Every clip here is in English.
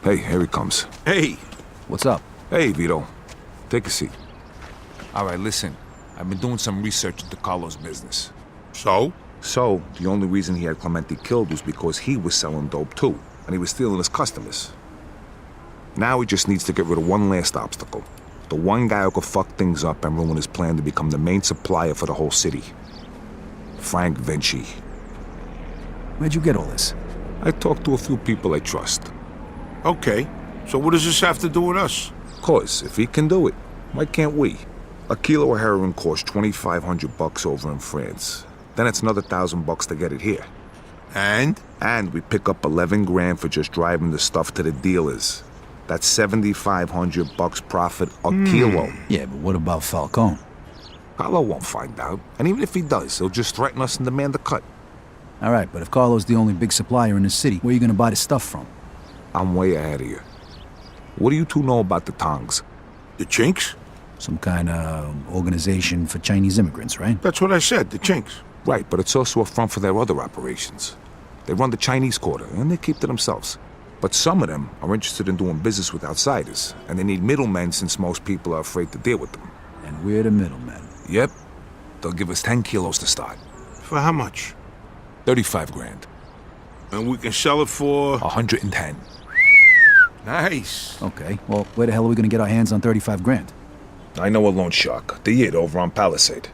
Hey, here he comes. Hey. What's up? Hey, Vito. Take a seat. All right, listen. I've been doing some research into Carlos' business. So? So, the only reason he had Clemente killed was because he was selling dope too, and he was stealing his customers. Now he just needs to get rid of one last obstacle. The one guy who could fuck things up and ruin his plan to become the main supplier for the whole city. Frank Vinci. Where'd you get all this? I talked to a few people I trust. Okay. So what does this have to do with us? 'Cause if he can do it, why can't we? A kilo of heroin costs $2,500 over in France. Then it's another $1,000 to get it here. And? And we pick up 11 grand for just driving the stuff to the dealers. That's $7,500 profit a kilo. Yeah, but what about Falcone? Carlo won't find out. And even if he does, he'll just threaten us and demand a cut. All right, but if Carlo's the only big supplier in the city, where are you gonna buy the stuff from? I'm way ahead of you. What do you two know about the Tongs? The Chinks? Some kind of organization for Chinese immigrants, right? That's what I said, the Chinks. Right, but it's also a front for their other operations. They run the Chinese quarter, and they keep to themselves. But some of them are interested in doing business with outsiders, and they need middlemen since most people are afraid to deal with them. And we're the middlemen. Yep. They'll give us 10 kilos to start. For how much? 35 grand. And we can sell it for... 110. Nice. Okay, well, where the hell are we gonna get our hands on 35 grand? I know a loan shark, the Yid over on Palisade.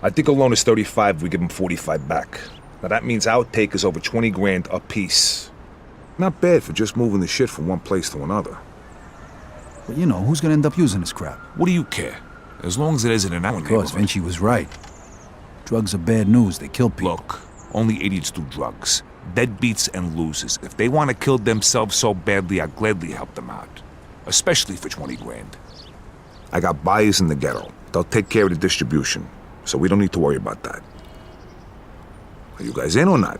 I think a loan is 35 if we give him 45 back. Now that means our take is over 20 grand a piece. Not bad for just moving the shit from one place to another. But you know, who's gonna end up using this crap? What do you care? As long as it isn't in our Of course, neighborhood. Vinci was right. Drugs are bad news, they kill people. Look, only idiots do drugs. Deadbeats and losers. If they want to kill themselves so badly, I'd gladly help them out. Especially for 20 grand. I got buyers in the ghetto. They'll take care of the distribution, so we don't need to worry about that. Are you guys in or not?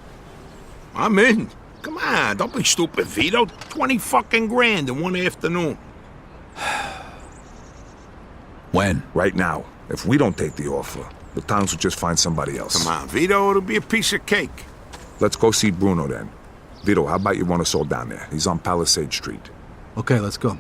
I'm in. Come on, don't be stupid, Vito. 20 fucking grand in one afternoon. When? Right now. If we don't take the offer, the towns will just find somebody else. Come on, Vito, it'll be a piece of cake. Let's go see Bruno then. Vito, how about you run us all down there? He's on Palisade Street. Okay, let's go.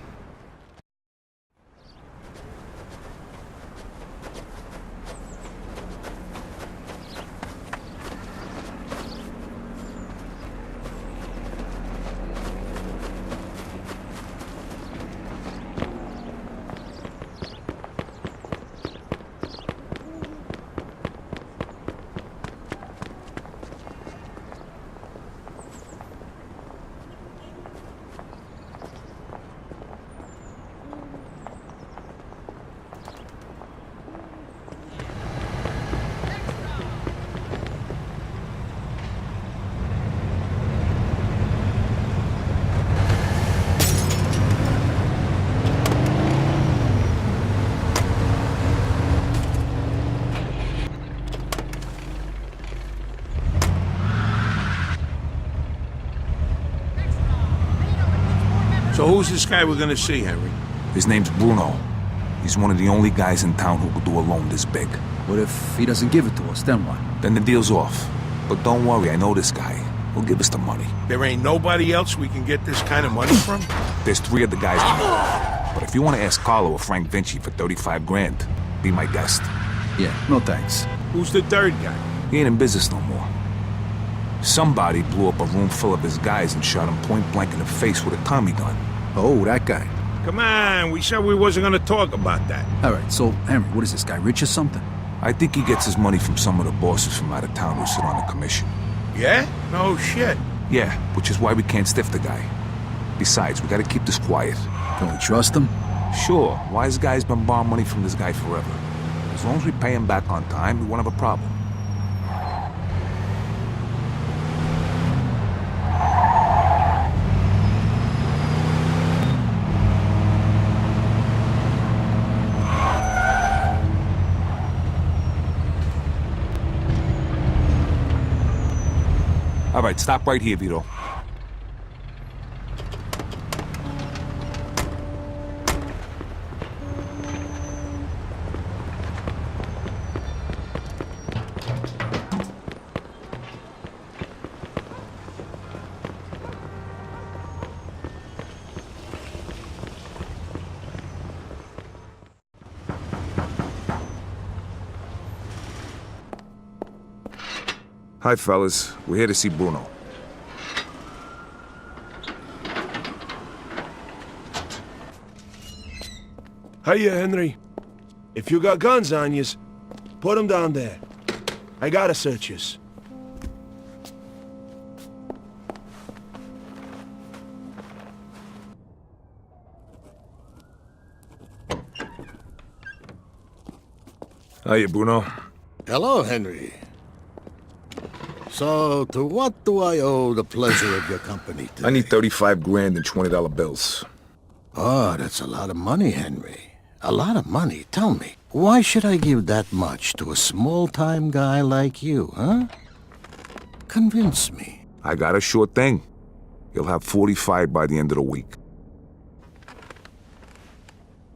So who's this guy we're gonna see, Henry? His name's Bruno. He's one of the only guys in town who could do a loan this big. What if he doesn't give it to us, then what? Then the deal's off. But don't worry, I know this guy. He'll give us the money. There ain't nobody else we can get this kind of money from? There's 3 of the guys we know. But if you want to ask Carlo or Frank Vinci for 35 grand, be my guest. Yeah, no thanks. Who's the third guy? He ain't in business no more. Somebody blew up a room full of his guys and shot him point blank in the face with a Tommy gun. Oh, that guy. Come on, we said we wasn't gonna talk about that. All right, so, Henry, what is this guy, rich or something? I think he gets his money from some of the bosses from out of town who sit on the commission. Yeah? No shit. Yeah, which is why we can't stiff the guy. Besides, we gotta keep this quiet. Can we trust him? Sure, wise guy's been borrowing money from this guy forever. As long as we pay him back on time, we won't have a problem. All right, stop right here, Vito. Hi, fellas. We're here to see Bruno. Hiya, Henry. If you got guns on yous, put 'em down there. I gotta search yous. Hiya, Bruno. Hello, Henry. So, to what do I owe the pleasure of your company today? I need 35 grand in $20 bills. Oh, that's a lot of money, Henry. A lot of money. Tell me, why should I give that much to a small-time guy like you, huh? Convince me. I got a sure thing. You'll have 45 by the end of the week.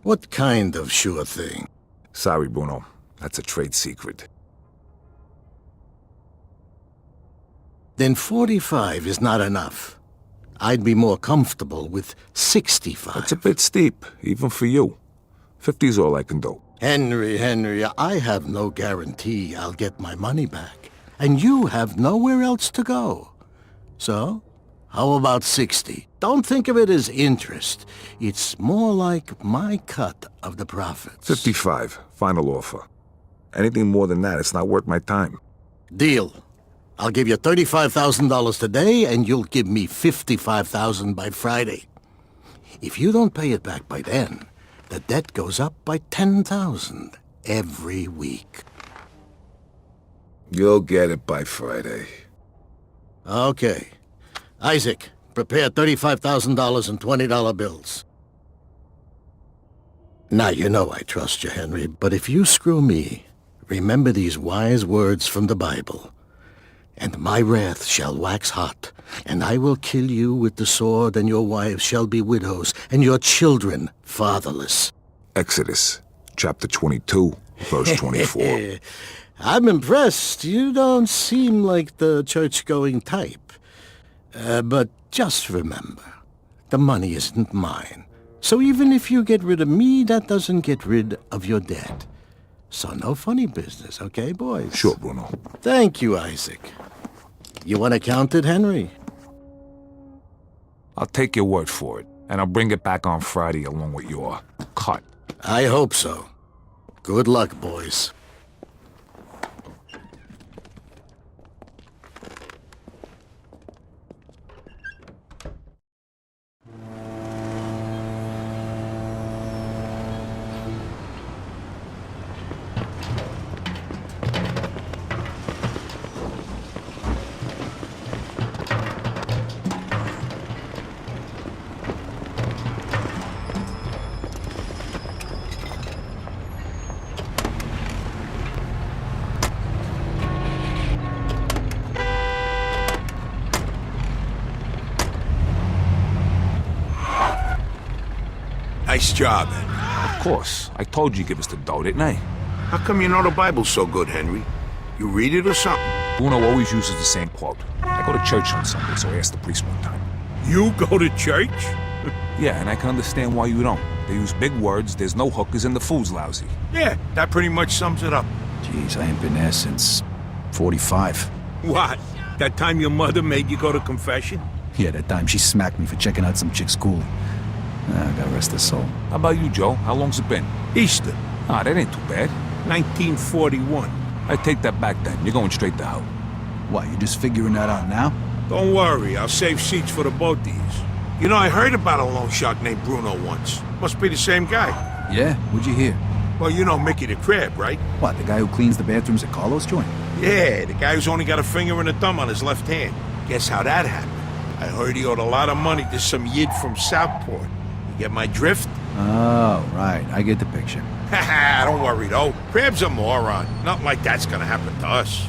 What kind of sure thing? Sorry, Bruno. That's a trade secret. Then 45 is not enough. I'd be more comfortable with 65. That's a bit steep, even for you. 50's all I can do. Henry, I have no guarantee I'll get my money back. And you have nowhere else to go. So, how about 60? Don't think of it as interest. It's more like my cut of the profits. 55, final offer. Anything more than that, it's not worth my time. Deal. I'll give you $35,000 today, and you'll give me $55,000 by Friday. If you don't pay it back by then, the debt goes up by $10,000 every week. You'll get it by Friday. Okay. Isaac, prepare $35,000 in $20 bills. Now, you know I trust you, Henry, but if you screw me, remember these wise words from the Bible. And my wrath shall wax hot, and I will kill you with the sword, and your wives shall be widows, and your children fatherless. Exodus, chapter 22, verse 24. I'm impressed. You don't seem like the church-going type. But just remember, the money isn't mine. So even if you get rid of me, that doesn't get rid of your debt. So no funny business, okay, boys? Sure, Bruno. Thank you, Isaac. You want to count it, Henry? I'll take your word for it, and I'll bring it back on Friday along with your cut. I hope so. Good luck, boys. Nice job, Henry. Of course. I told you give us the dough, didn't I? How come you know the Bible so good, Henry? You read it or something? Bruno always uses the same quote. I go to church on Sunday, so I asked the priest one time. You go to church? Yeah, and I can understand why you don't. They use big words, there's no hookers, and the food's lousy. Yeah, that pretty much sums it up. Jeez, I ain't been there since 45. What? That time your mother made you go to confession? Yeah, that time she smacked me for checking out some chick's coolie. God rest her soul. How about you, Joe? How long's it been? Easter, Ah, that ain't too bad. 1941. I take that back then. You're going straight to hell. What, you just figuring that out now? Don't worry, I'll save seats for the both of these. You know, I heard about a loan shark named Bruno once. Must be the same guy. Yeah? What'd you hear? Well, you know Mickey the Crab, right? What, the guy who cleans the bathrooms at Carlos' joint? Yeah, the guy who's only got a finger and a thumb on his left hand. Guess how that happened? I heard he owed a lot of money to some yid from Southport. You get my drift? Oh, right. I get the picture. Haha, don't worry though. Crab's a moron. Nothing like that's gonna happen to us.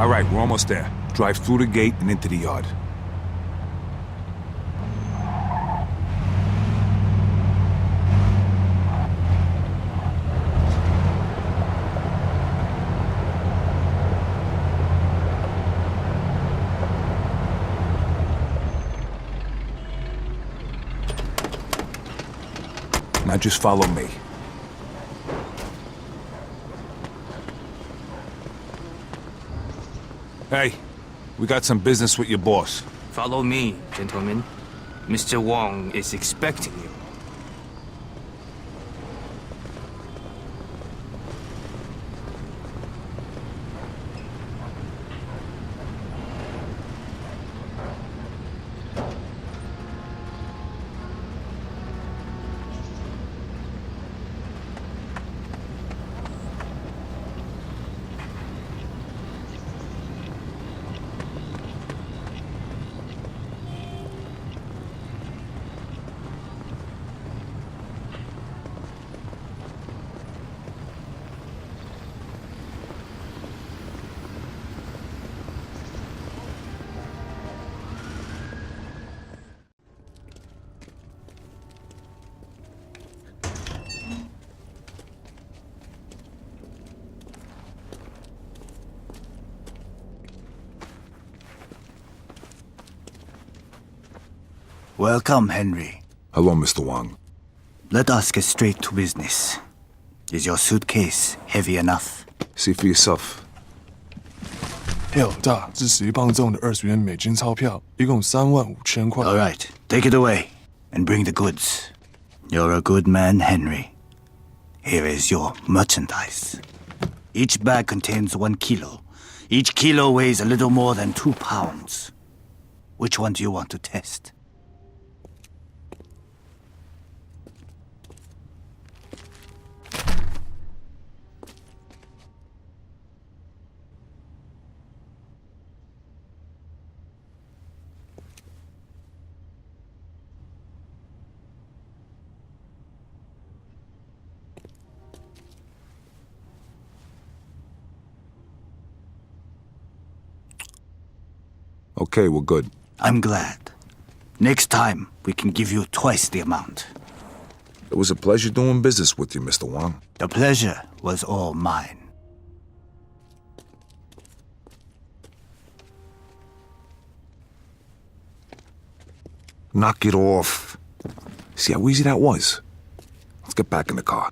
All right, we're almost there. Drive through the gate and into the yard. Now just follow me. Hey, we got some business with your boss. Follow me, gentlemen. Mr. Wong is expecting you. Welcome, Henry. Hello, Mr. Wang. Let us get straight to business. Is your suitcase heavy enough? See for yourself. 票价是10磅重的20元美金钞票，一共35000块。 All right, take it away and bring the goods. You're a good man, Henry. Here is your merchandise. Each bag contains 1 kilo. Each kilo weighs a little more than 2 pounds. Which one do you want to test? Okay, we're good. I'm glad. Next time, we can give you twice the amount. It was a pleasure doing business with you, Mr. Wang. The pleasure was all mine. Knock it off. See how easy that was? Let's get back in the car.